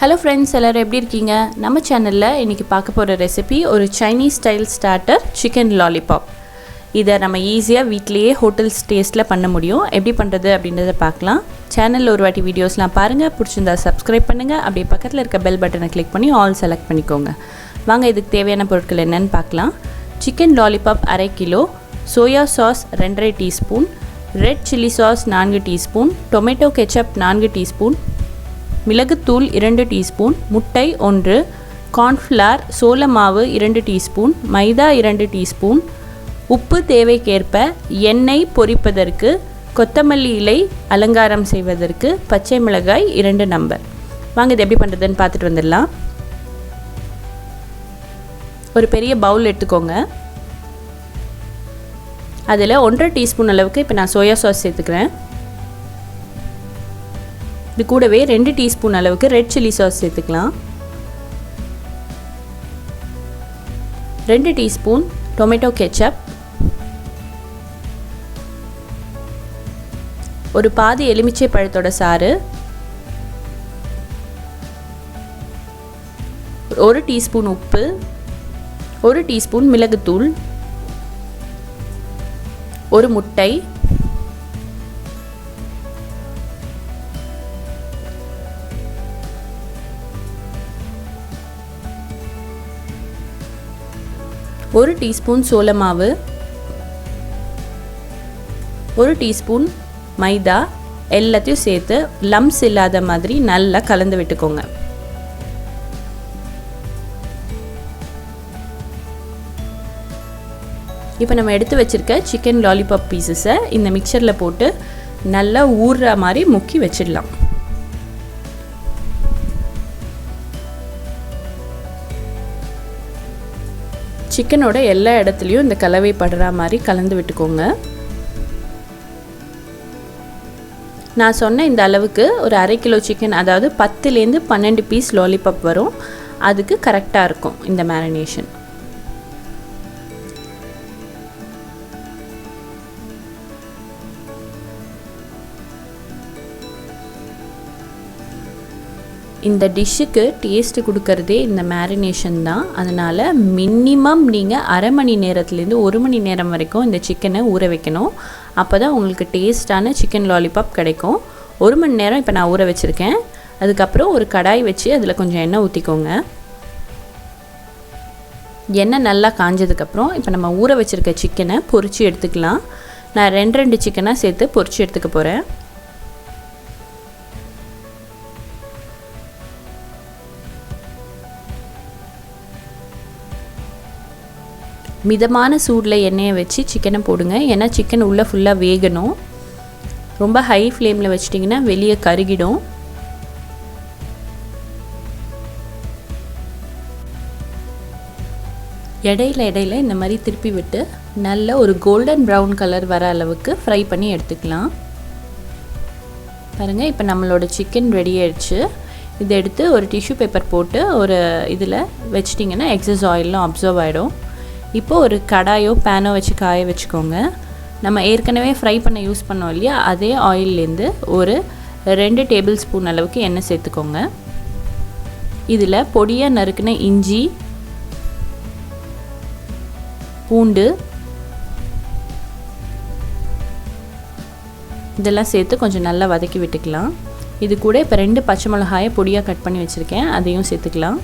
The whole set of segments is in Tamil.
Hello friends, எல்லாரும் எப்படி இருக்கீங்க? நம்ம சேனல்ல இன்னைக்கு பார்க்க போற ரெசிபி ஒரு Chinese style starter chicken lollipop. இத நம்ம ஈஸியா வீட்லயே ஹோட்டல்ஸ் டேஸ்ட்ல பண்ண முடியும். எப்படி பண்றது அப்படின்றத பார்க்கலாம். சேனல்ல ஒரு வாட்டி வீடியோஸ்லாம் பாருங்க. பிடிச்சிருந்தா Subscribe பண்ணுங்க. அப்படியே பக்கத்துல இருக்க bell பட்டனை click பண்ணி all select பண்ணிக்கோங்க. வாங்க இதுக்கு தேவையான பொருட்கள் என்னன்னு பார்க்கலாம். chicken lollipop 1/2 kilo, soya sauce 2.5 teaspoon, red chilli sauce 4 teaspoon, tomato ketchup 4 teaspoon, மிளகுத்தூள் 2 டீஸ்பூன், முட்டை 1, கார்ன்ஃப்ளவர் சோள மாவு 2 டீஸ்பூன், மைதா 2 டீஸ்பூன், உப்பு தேவைக்கேற்ப, எண்ணெய் பொரிப்பதற்கு, கொத்தமல்லி இலை அலங்காரம் செய்வதற்கு, பச்சை மிளகாய் 2 நம்பர். வாங்க இது எப்படி பண்ணுறதுன்னு பார்த்துட்டு வந்துடலாம். ஒரு பெரிய பவுல் எடுத்துக்கோங்க. அதில் 1.5 டீஸ்பூன் அளவுக்கு இப்போ நான் சோயா சாஸ் சேர்த்துக்கிறேன். இது கூடவே 2 டீஸ்பூன் அளவுக்கு ரெட் சில்லி சாஸ் சேர்த்துக்கலாம். 2 டீஸ்பூன் டொமேட்டோ கெச்சப், ஒரு பாதி எலுமிச்சை பழத்தோட சாறு, 1 டீஸ்பூன் உப்பு, 1 டீஸ்பூன் மிளகுத்தூள், 1 முட்டை, ஒரு டீஸ்பூன் சோள மாவு, 1 டீஸ்பூன் மைதா எல்லாத்தையும் சேர்த்து லம்ப்ஸ் இல்லாத மாதிரி நல்லா கலந்து விட்டுக்கோங்க. இப்போ நம்ம எடுத்து வச்சிருக்க சிக்கன் லாலிபாப் பீசஸை இந்த மிக்சரில் போட்டு நல்லா ஊறுற மாதிரி முக்கி வச்சிடலாம். சிக்கனோட எல்லா இடத்துலையும் இந்த கலவை படுற மாதிரி கலந்து விட்டுக்கோங்க. நான் சொன்ன இந்த அளவுக்கு ஒரு 1/2 கிலோ சிக்கன், அதாவது 10லேருந்து 12 பீஸ் லாலிபாப் வரும். அதுக்கு கரெக்டாக இருக்கும் இந்த மேரினேஷன். இந்த டிஷ்ஷுக்கு டேஸ்ட்டு கொடுக்கறதே இந்த மேரினேஷன் தான். அதனால் மினிமம் நீங்கள் அரை மணி நேரத்துலேருந்து 1 மணி நேரம் வரைக்கும் இந்த சிக்கனை ஊற வைக்கணும். அப்போ தான் உங்களுக்கு டேஸ்ட்டான சிக்கன் லாலிபாப் கிடைக்கும். 1 மணி நேரம் இப்போ நான் ஊற வச்சுருக்கேன். அதுக்கப்புறம் ஒரு கடாய் வச்சு அதில் கொஞ்சம் எண்ணெய் ஊற்றிக்கோங்க. எண்ணெய் நல்லா காஞ்சதுக்கப்புறம் இப்போ நம்ம ஊற வச்சுருக்க சிக்கனை பொரித்து எடுத்துக்கலாம். நான் 2 சிக்கனாக சேர்த்து பொரித்து எடுத்துக்க போகிறேன். மிதமான சூடில் எண்ணெயை வச்சு சிக்கனை போடுங்க. ஏன்னா சிக்கன் உள்ளே ஃபுல்லாக வேகணும். ரொம்ப ஹை ஃப்ளேமில் வச்சிட்டிங்கன்னா வெளியே கருகிடும். இடையில இந்த மாதிரி திருப்பி விட்டு நல்ல ஒரு கோல்டன் ப்ரௌன் கலர் வர அளவுக்கு ஃப்ரை பண்ணி எடுத்துக்கலாம். பாருங்கள், இப்போ நம்மளோட சிக்கன் ரெடி ஆயிடுச்சு. இதை எடுத்து ஒரு டிஷ்யூ பேப்பர் போட்டு ஒரு இதில் வச்சிட்டிங்கன்னா எக்ஸஸ் ஆயிலும் அப்சர்வ் ஆகிடும். இப்போது ஒரு கடாயோ பேனோ வச்சு காய வச்சுக்கோங்க. நம்ம ஏற்கனவே ஃப்ரை பண்ண யூஸ் பண்ணோம் இல்லையா, அதே ஆயில்லேருந்து ஒரு 2 டேபிள் ஸ்பூன் அளவுக்கு எண்ணெய் சேர்த்துக்கோங்க. இதில் பொடியாக நறுக்கின இஞ்சி, பூண்டு இதெல்லாம் சேர்த்து கொஞ்சம் நல்லா வதக்கி விட்டுக்கலாம். இது கூட இப்போ 2 பச்சை மிளகாயை பொடியாக கட் பண்ணி வச்சுருக்கேன், அதையும் சேர்த்துக்கலாம்.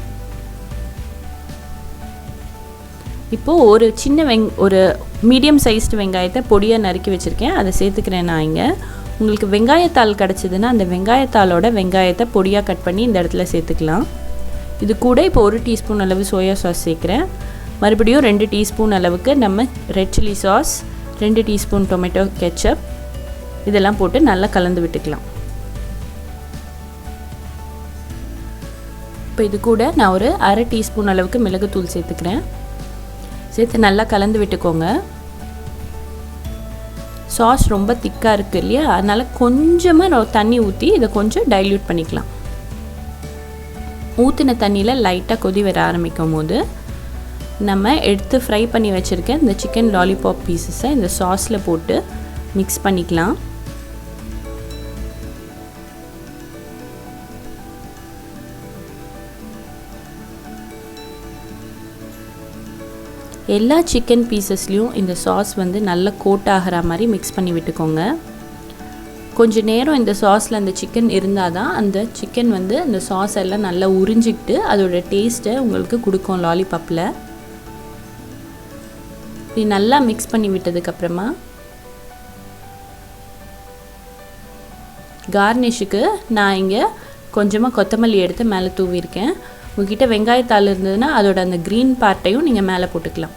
இப்போது ஒரு ஒரு மீடியம் சைஸ்டு வெங்காயத்தை பொடியாக நறுக்கி வச்சுருக்கேன், அதை சேர்த்துக்கிறேன் நான் இங்கே. உங்களுக்கு வெங்காயத்தாள் கிடச்சிதுன்னா அந்த வெங்காயத்தாளோட வெங்காயத்தை பொடியாக கட் பண்ணி இந்த இடத்துல சேர்த்துக்கலாம். இது கூட இப்போ 1 டீஸ்பூன் அளவு சோயா சாஸ் சேர்க்குறேன். மறுபடியும் 2 டீஸ்பூன் அளவுக்கு நம்ம red chilli sauce, 2 teaspoon tomato ketchup இதெல்லாம் போட்டு நல்லா கலந்து விட்டுக்கலாம். இப்போ இது கூட நான் ஒரு 1/2 டீஸ்பூன் அளவுக்கு மிளகுத்தூள் சேர்த்துக்கிறேன். சேர்த்து நல்லா கலந்து விட்டுக்கோங்க. சாஸ் ரொம்ப திக்காக இருக்குது இல்லையா, அதனால் கொஞ்சமாக தண்ணி ஊற்றி இதை கொஞ்சம் டைல்யூட் பண்ணிக்கலாம். ஊற்றின தண்ணியில் லைட்டாக கொதி வர ஆரம்பிக்கும் போது நம்ம எடுத்து ஃப்ரை பண்ணி வச்சுருக்க இந்த சிக்கன் லாலிபாப் பீசஸை இந்த சாஸில் போட்டு மிக்ஸ் பண்ணிக்கலாம். எல்லா சிக்கன் பீசஸ்லேயும் இந்த சாஸ் வந்து நல்லா கோட் ஆகிற மாதிரி மிக்ஸ் பண்ணி விட்டுக்கோங்க. கொஞ்சம் நேரம் இந்த சாஸில் அந்த சிக்கன் இருந்தால் தான் அந்த சிக்கன் வந்து அந்த சாஸ் எல்லாம் நல்லா உறிஞ்சிக்கிட்டு அதோட டேஸ்ட்டை உங்களுக்கு கொடுக்கும் லாலிபாப்பில். இது நல்லா மிக்ஸ் பண்ணி விட்டதுக்கப்புறமா கார்னிஷுக்கு நான் இங்கே கொஞ்சமாக கொத்தமல்லி எடுத்து மேலே தூவியிருக்கேன். உங்ககிட்ட வெங்காயத்தாள் இருந்ததுன்னா அதோட அந்த க்ரீன் பார்ட்டையும் நீங்கள் மேலே போட்டுக்கலாம்.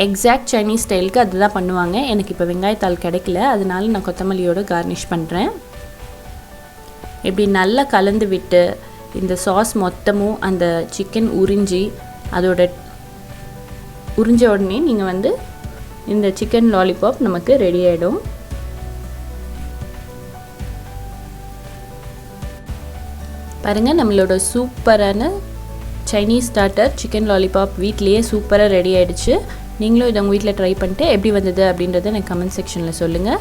எக்ஸாக்ட் சைனீஸ் ஸ்டைலுக்கு அதுதான் பண்ணுவாங்க. எனக்கு இப்போ வெங்காயத்தாள் கிடைக்கல, அதனால நான் கொத்தமல்லியோடு கார்னிஷ் பண்ணுறேன். இப்படி நல்லா கலந்து விட்டு இந்த சாஸ் மொத்தமும் அந்த சிக்கன் உறிஞ்ச உடனே நீங்கள் வந்து இந்த சிக்கன் லாலிபாப் நமக்கு ரெடி ஆகிடும். பாருங்கள், நம்மளோட சூப்பரான சைனீஸ் ஸ்டார்டர் சிக்கன் லாலிபாப் வீட்லேயே சூப்பராக ரெடி ஆகிடுச்சு. நீங்களும் இதை உங்கள் வீட்டில் ட்ரை பண்ணிட்டு எப்படி வந்தது அப்படின்றத எனக்கு கமெண்ட் செக்ஷனில் சொல்லுங்கள்.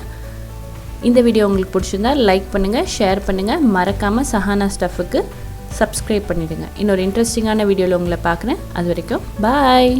இந்த வீடியோ உங்களுக்கு பிடிச்சிருந்தா லைக் பண்ணுங்கள், ஷேர் பண்ணுங்கள். மறக்காமல் சஹானா ஸ்டஃபுக்கு சப்ஸ்கிரைப் பண்ணிவிடுங்க. இன்னொரு இன்ட்ரெஸ்டிங்கான வீடியோவில் உங்களை பார்க்குறேன். அது வரைக்கும் பாய்.